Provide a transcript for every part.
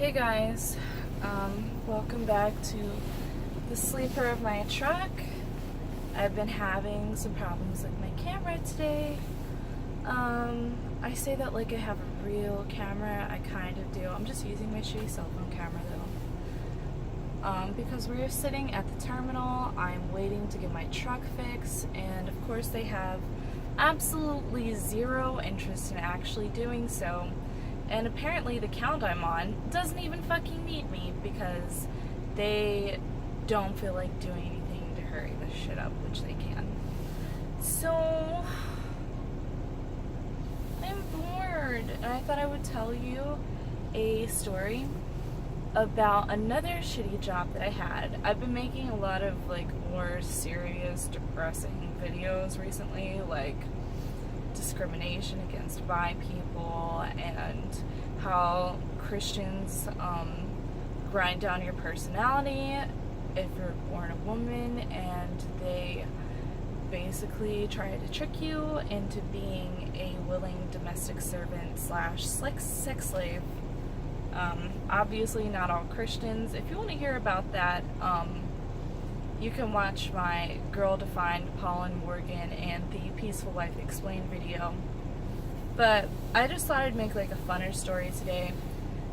Hey guys, welcome back to the sleeper of my truck. I've been having some problems with my camera today. I say that like I have a real camera. I kind of do. I'm just using my shitty cell phone camera though. Because we're sitting at the terminal, I'm waiting to get my truck fixed, and of course they have absolutely zero interest in actually doing so. And apparently the count I'm on doesn't even fucking need me because they don't feel like doing anything to hurry this shit up, which they can. So, I'm bored, and I thought I would tell you a story about another shitty job that I had. I've been making a lot of like more serious, depressing videos recently, like discrimination against bi people and how Christians grind down your personality if you're born a woman, and they basically try to trick you into being a willing domestic servant slash sex slave. Obviously not all Christians. If you want to hear about that, you can watch my Girl Defined Paul and Morgan and the Peaceful Life Explained video. But I just thought I'd make like a funner story today.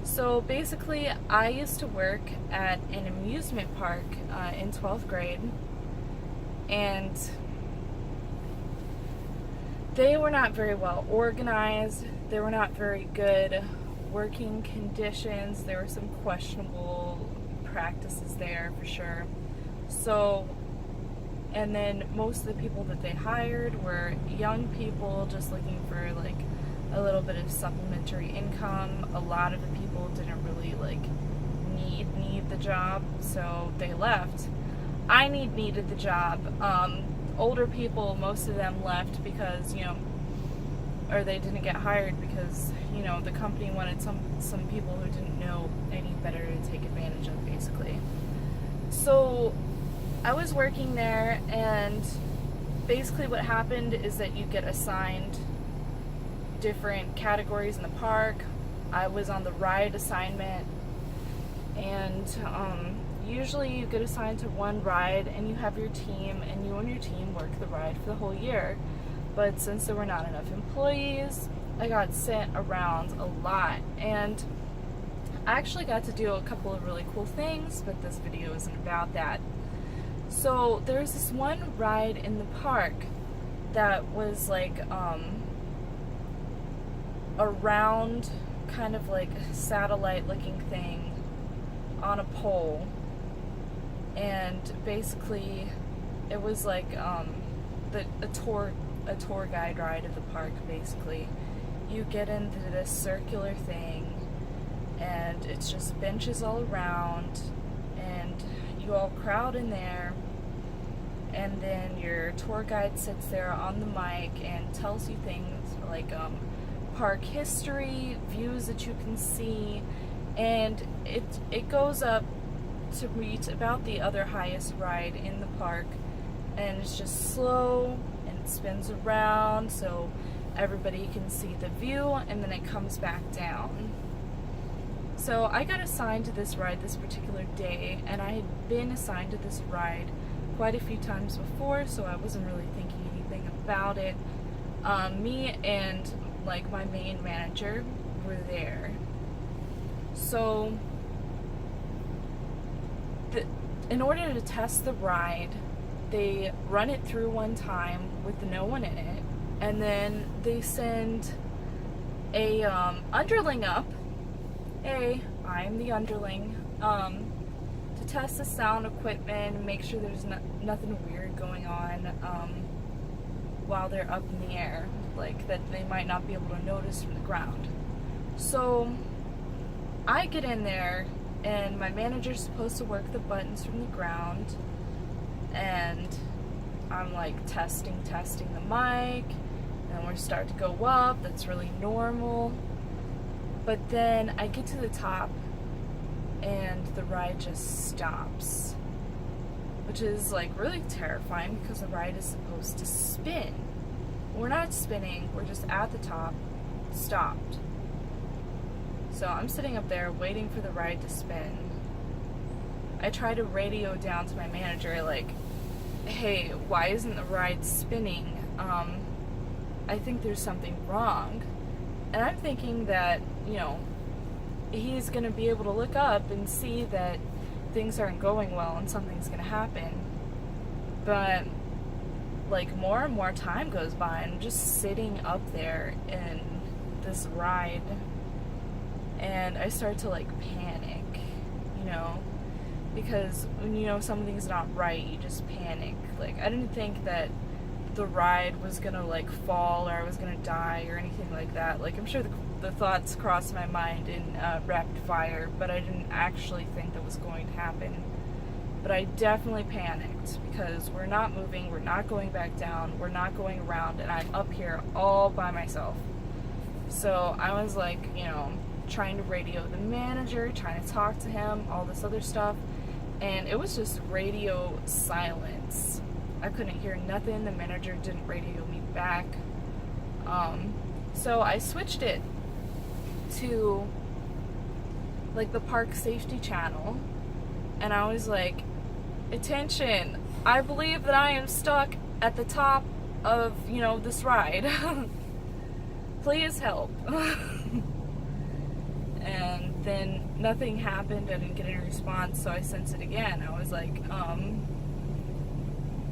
So basically, I used to work at an amusement park in 12th grade, and they were not very well organized. They were not very good working conditions. There were some questionable practices there for sure. So, and then most of the people that they hired were young people just looking for like a little bit of supplementary income. A lot of the people didn't really like need the job, so they left. I needed the job. Older people, most of them left because, or they didn't get hired because, the company wanted some people who didn't know any better to take advantage of, basically. So I was working there, and basically what happened is that you get assigned different categories in the park. I was on the ride assignment, and usually you get assigned to one ride and you have your team, and you and your team work the ride for the whole year. But since there were not enough employees, I got sent around a lot, and I actually got to do a couple of really cool things, but this video isn't about that. So there's this one ride in the park that was like a round kind of like satellite looking thing on a pole, and basically it was like a tour guide ride at the park. Basically you get into this circular thing, and it's just benches all around, and you all crowd in there, and then your tour guide sits there on the mic and tells you things like park history, views that you can see, and it goes up to reach about the other highest ride in the park, and it's just slow and it spins around so everybody can see the view, and then it comes back down. So I got assigned to this ride this particular day, and I had been assigned to this ride quite a few times before, so I wasn't really thinking anything about it. Me and like my main manager were there. So in order to test the ride, they run it through one time with no one in it, and then they send a underling up. I'm the underling, to test the sound equipment and make sure there's nothing weird going on while they're up in the air, like that they might not be able to notice from the ground. So I get in there, and my manager's supposed to work the buttons from the ground, and I'm like testing the mic, and we're starting to go up. That's really normal. But then I get to the top, and the ride just stops, which is like really terrifying because the ride is supposed to spin. We're not spinning, we're just at the top, stopped. So I'm sitting up there waiting for the ride to spin. I try to radio down to my manager, like, hey, why isn't the ride spinning? I think there's something wrong. And I'm thinking that, you know, he's going to be able to look up and see that things aren't going well and something's going to happen. But, like, more and more time goes by, and I'm just sitting up there in this ride, and I start to, like, panic, you know, because when you know something's not right, you just panic. Like, I didn't think that the ride was gonna, like, fall, or I was gonna die, or anything like that. Like, I'm sure the thoughts crossed my mind in rapid fire, but I didn't actually think that was going to happen. But I definitely panicked, because we're not moving, we're not going back down, we're not going around, and I'm up here all by myself. So I was, like, you know, trying to radio the manager, trying to talk to him, all this other stuff, and it was just radio silence. I couldn't hear nothing. The manager didn't radio me back. So I switched it to, like, the park safety channel, and I was like, attention, I believe that I am stuck at the top of, you know, this ride. Please help. And then nothing happened. I didn't get any response, so I sent it again. I was like,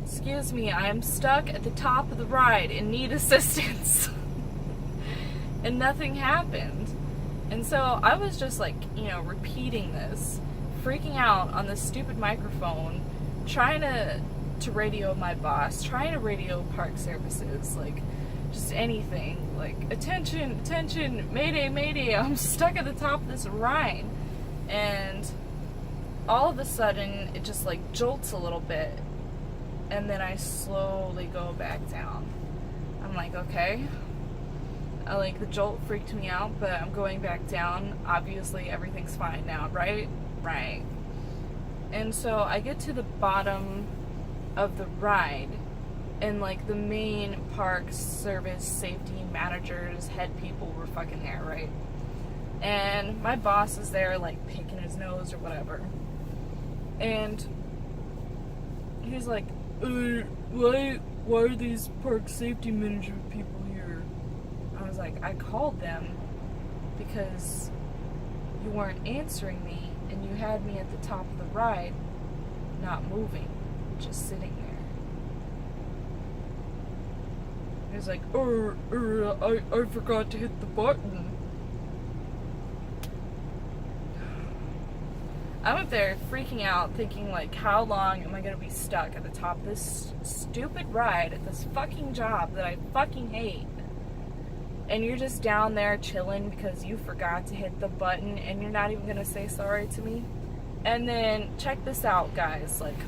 excuse me, I am stuck at the top of the ride and need assistance. And nothing happened. And so I was just, like, you know, repeating this, freaking out on this stupid microphone, trying to radio my boss, trying to radio park services, like, just anything, like, attention, attention, mayday, mayday, I'm stuck at the top of this ride. And all of a sudden, it just, like, jolts a little bit, and then I slowly go back down. I'm like, okay. Like, the jolt freaked me out, but I'm going back down. Obviously, everything's fine now, right? Right. And so I get to the bottom of the ride, and, like, the main park service safety managers, head people were fucking there, right? And my boss is there, like, picking his nose or whatever. And he's like, why are these park safety manager people here? I was like, I called them because you weren't answering me, and you had me at the top of the ride, not moving, just sitting there. He's like, I forgot to hit the button. I'm up there freaking out, thinking, like, how long am I gonna be stuck at the top of this stupid ride at this fucking job that I fucking hate? And you're just down there chilling because you forgot to hit the button, and you're not even gonna say sorry to me? And then, check this out, guys, like,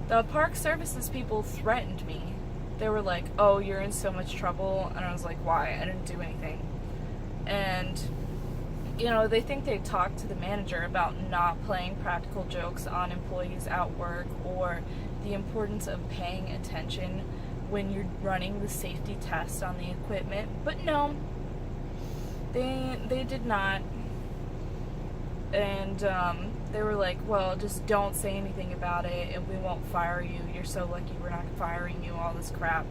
the park services people threatened me. They were like, oh, you're in so much trouble. And I was like, why? I didn't do anything. And, you know, they think they talked to the manager about not playing practical jokes on employees at work, or the importance of paying attention when you're running the safety test on the equipment. But no, they did not. And they were like, well, just don't say anything about it and we won't fire you. You're so lucky we're not firing you, all this crap.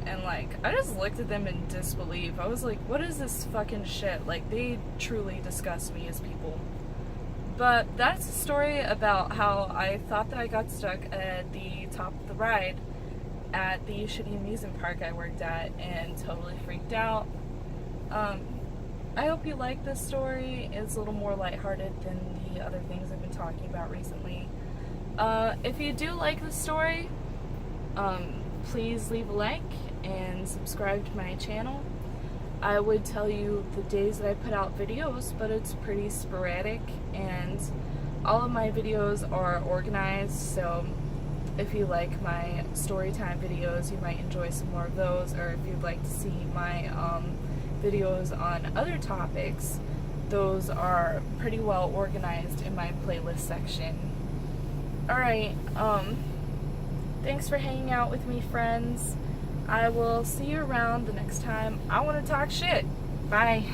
And, like, I just looked at them in disbelief. I was like, what is this fucking shit? Like, they truly disgust me as people. But that's a story about how I thought that I got stuck at the top of the ride at the shitty amusement park I worked at and totally freaked out. I hope you like this story. It's a little more lighthearted than the other things I've been talking about recently. If you do like the story, please leave a like and subscribe to my channel. I would tell you the days that I put out videos, but it's pretty sporadic, and all of my videos are organized, so if you like my storytime videos, you might enjoy some more of those, or if you'd like to see my videos on other topics, those are pretty well organized in my playlist section. Alright, thanks for hanging out with me, friends. I will see you around the next time I want to talk shit. Bye.